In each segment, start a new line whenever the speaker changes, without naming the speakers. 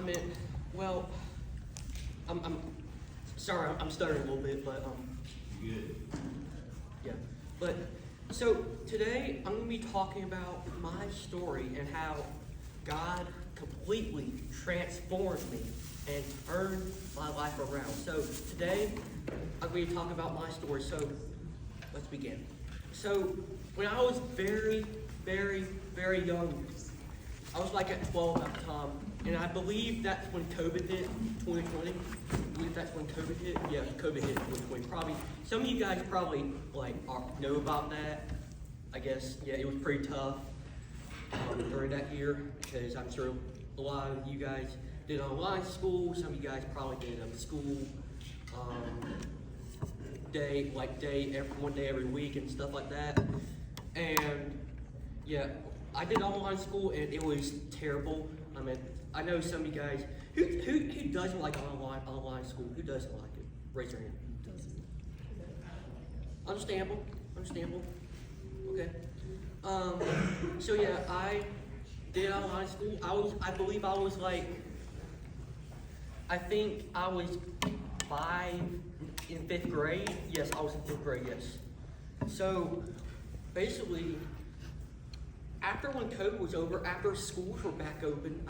meant, well, I'm sorry, I'm stuttering a little bit, but
Good.
yeah. But so today I'm going to be talking about my story and how God completely transformed me and turned my life around. So today I'm going to talk about my story. So let's begin. So when I was very, very, very young, I was like at 12 at the time, and I believe that's when COVID hit, 2020. I believe that's when COVID hit. Yeah, COVID hit 2020. Probably some of you guys probably know about that. I guess yeah, it was pretty tough during that year because I'm sure a lot of you guys did online school. Some of you guys probably did school one day every week and stuff like that. And yeah, I did online school and it was terrible. I mean, I know some of you guys who doesn't like online school. Who doesn't like it? Raise your hand. Understandable. Okay. So yeah, I did online school. I think I was 5 in 5th grade. Yes, I was in 5th grade. Yes. So basically, after when COVID was over, after schools were back open,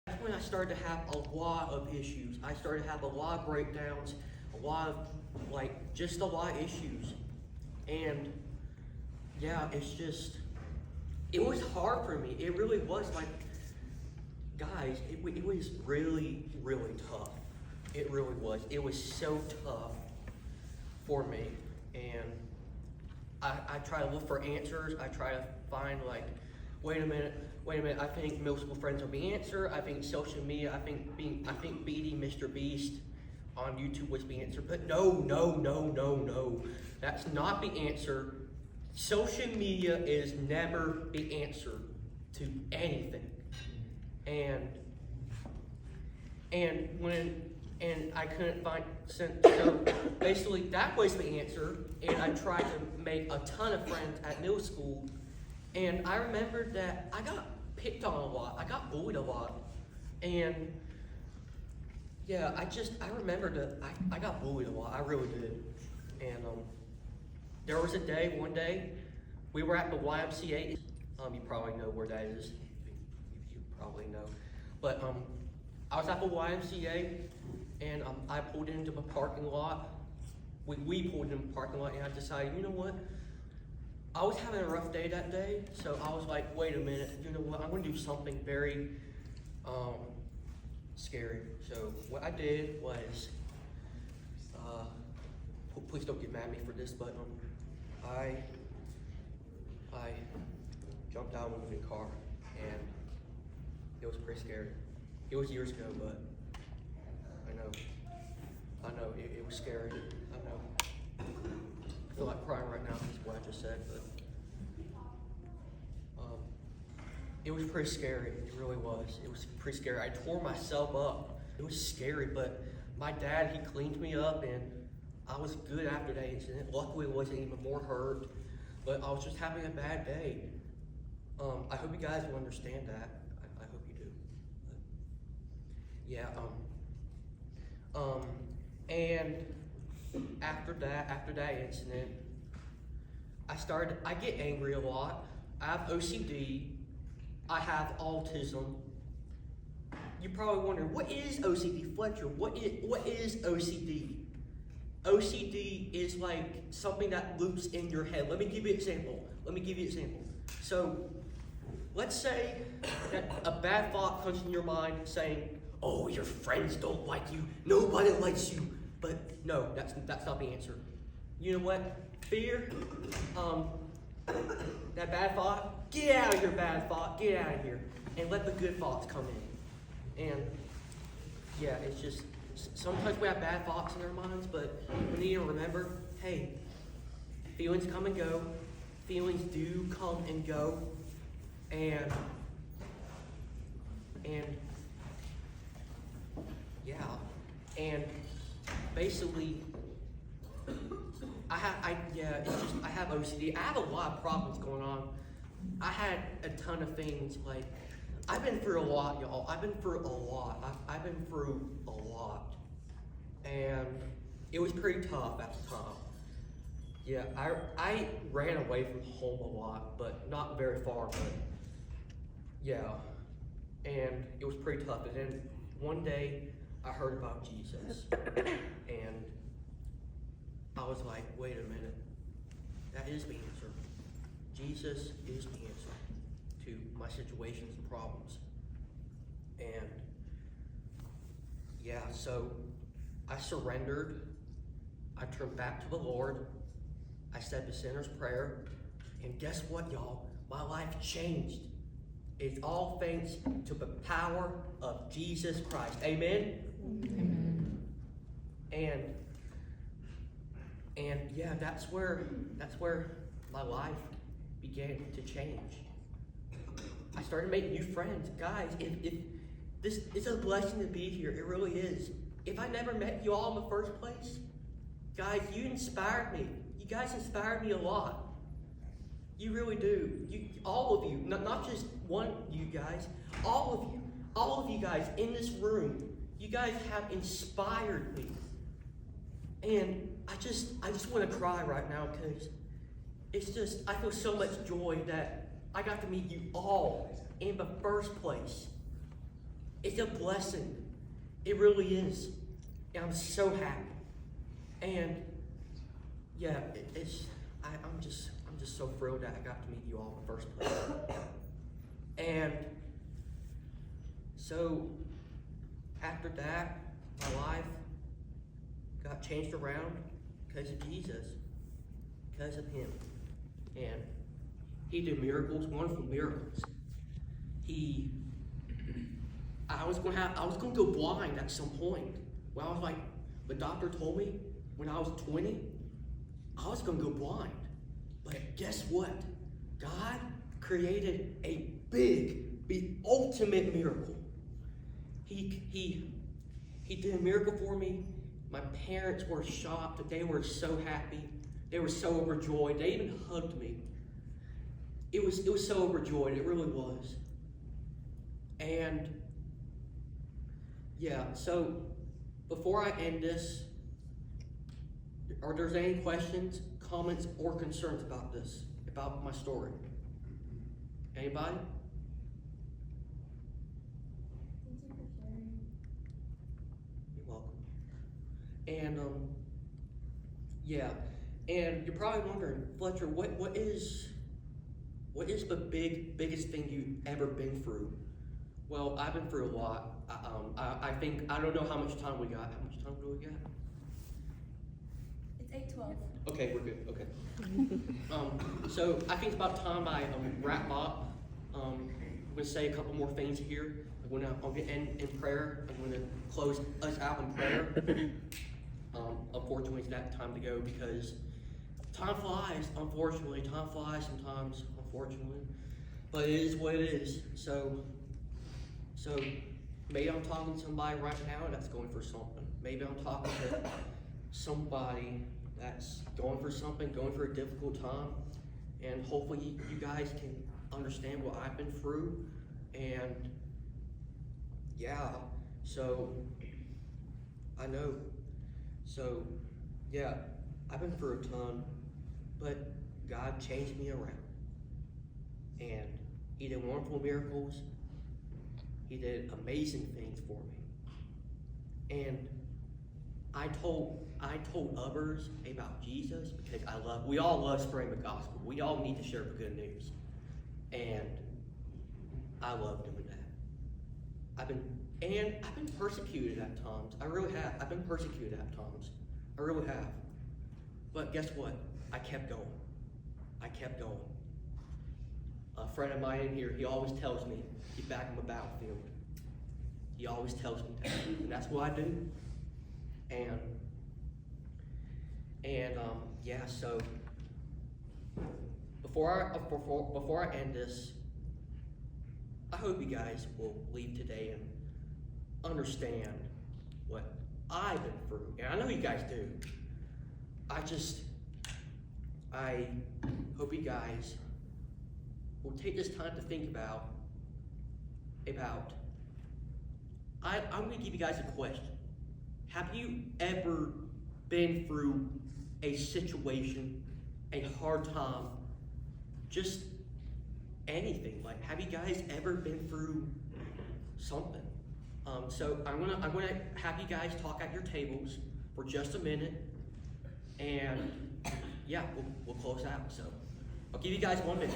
that's when I started to have a lot of issues. I started to have a lot of breakdowns, a lot of issues. And yeah, it was hard for me. It really was guys, it was really, really tough. It really was. It was so tough for me. And I try to look for answers. I try to find wait a minute. I think middle school friends are the answer. I think social media. I think beating Mr. Beast on YouTube was the answer. But no. That's not the answer. Social media is never the answer to anything. And I couldn't find, so basically that was the answer, and I tried to make a ton of friends at middle school, and I remembered that I got picked on a lot, I got bullied a lot, and yeah, I remembered that I got bullied a lot, I really did, and there was one day, we were at the YMCA, you probably know where that is, you probably know, but I was at the YMCA, and I pulled into the parking lot. We pulled into the parking lot, and I decided, you know what? I was having a rough day that day, so I was like, wait a minute, you know what? I'm going to do something very scary. So what I did was, please don't get mad at me for this, but I jumped out of the car, and it was pretty scary. It was years ago, but I know, it was scary, I know. I feel like crying right now because of what I just said, but it was pretty scary, it really was. It was pretty scary. I tore myself up. It was scary, but my dad, he cleaned me up, and I was good after that incident. Luckily, it wasn't even more hurt, but I was just having a bad day. I hope you guys will understand that. I hope you do. Yeah, and after that incident, I get angry a lot. I have OCD. I have autism. You're probably wondering, what is OCD, Fletcher? What is OCD? OCD is like something that loops in your head. Let me give you an example. So, let's say that a bad thought comes in your mind saying, oh, your friends don't like you. Nobody likes you. But no, that's not the answer. You know what? Fear, that bad thought, get out of your bad thought. Get out of here. And let the good thoughts come in. And yeah, it's just, sometimes we have bad thoughts in our minds, but we need to remember, hey, feelings come and go. Feelings do come and go. And yeah, and basically, I have OCD. I have a lot of problems going on. I had a ton of things, I've been through a lot, y'all. I've been through a lot. I've been through a lot. And it was pretty tough at the time. Yeah, I ran away from home a lot, but not very far, but yeah. And it was pretty tough. And then one day I heard about Jesus. And I was like, wait a minute. That is the answer. Jesus is the answer to my situations and problems. And yeah, so I surrendered. I turned back to the Lord. I said the sinner's prayer. And guess what, y'all? My life changed. It's all thanks to the power of Jesus Christ. Amen?
Amen.
And yeah, that's where my life began to change. I started making new friends. Guys, if this is a blessing to be here, it really is. If I never met you all in the first place, guys, you inspired me. You guys inspired me a lot. You really do. All of you, not just one of you guys, all of you guys in this room, you guys have inspired me. And I just want to cry right now because I feel so much joy that I got to meet you all in the first place. It's a blessing. It really is. And I'm so happy. And yeah, I'm just so thrilled that I got to meet you all in the first place. And so after that, my life got changed around because of Jesus, because of him. And he did miracles, wonderful miracles. I was gonna go blind at some point. Well, I was like, the doctor told me when I was 20, I was gonna go blind. But guess what? God created the ultimate miracle. He did a miracle for me. My parents were shocked. They were so happy. They were so overjoyed. They even hugged me. It was so overjoyed. It really was. And yeah, so before I end this, are there any questions, comments, or concerns about this, about my story? Anybody?
Thank you for sharing.
You're welcome. And yeah, and you're probably wondering, Fletcher, what is the biggest thing you've ever been through? Well, I've been through a lot. I think I don't know how much time we got. How much time do we got?
It's 8:12.
Okay, we're good. Okay. So I think it's about time I wrap up. I'm going to say a couple more things here. I'll get in prayer. I'm going to close us out in prayer. Unfortunately, it's that time to go because time flies. Unfortunately, time flies sometimes. Unfortunately, but it is what it is. So maybe I'm talking to somebody right now that's going for something. Maybe I'm talking to somebody that's going for something, going for a difficult time, and hopefully you guys can understand what I've been through. And yeah, so I know. So yeah, I've been through a ton, but God changed me around. And he did wonderful miracles. He did amazing things for me. And I told others about Jesus because we all love spreading the gospel. We all need to share the good news. And I love doing that. I've been persecuted at times. I really have. I've been persecuted at times. I really have. But guess what? I kept going. A friend of mine in here, he always tells me, get back on the battlefield. He always tells me that. And that's what I do. And yeah, so before I end this, I hope you guys will leave today and understand what I've been through. And I know you guys do. I hope you guys will take this time to think about about, I'm gonna give you guys a question. Have you ever been through a situation, a hard time, just anything? Like, have you guys ever been through something? So I'm gonna have you guys talk at your tables for just a minute, and yeah, we'll close out. So I'll give you guys 1 minute.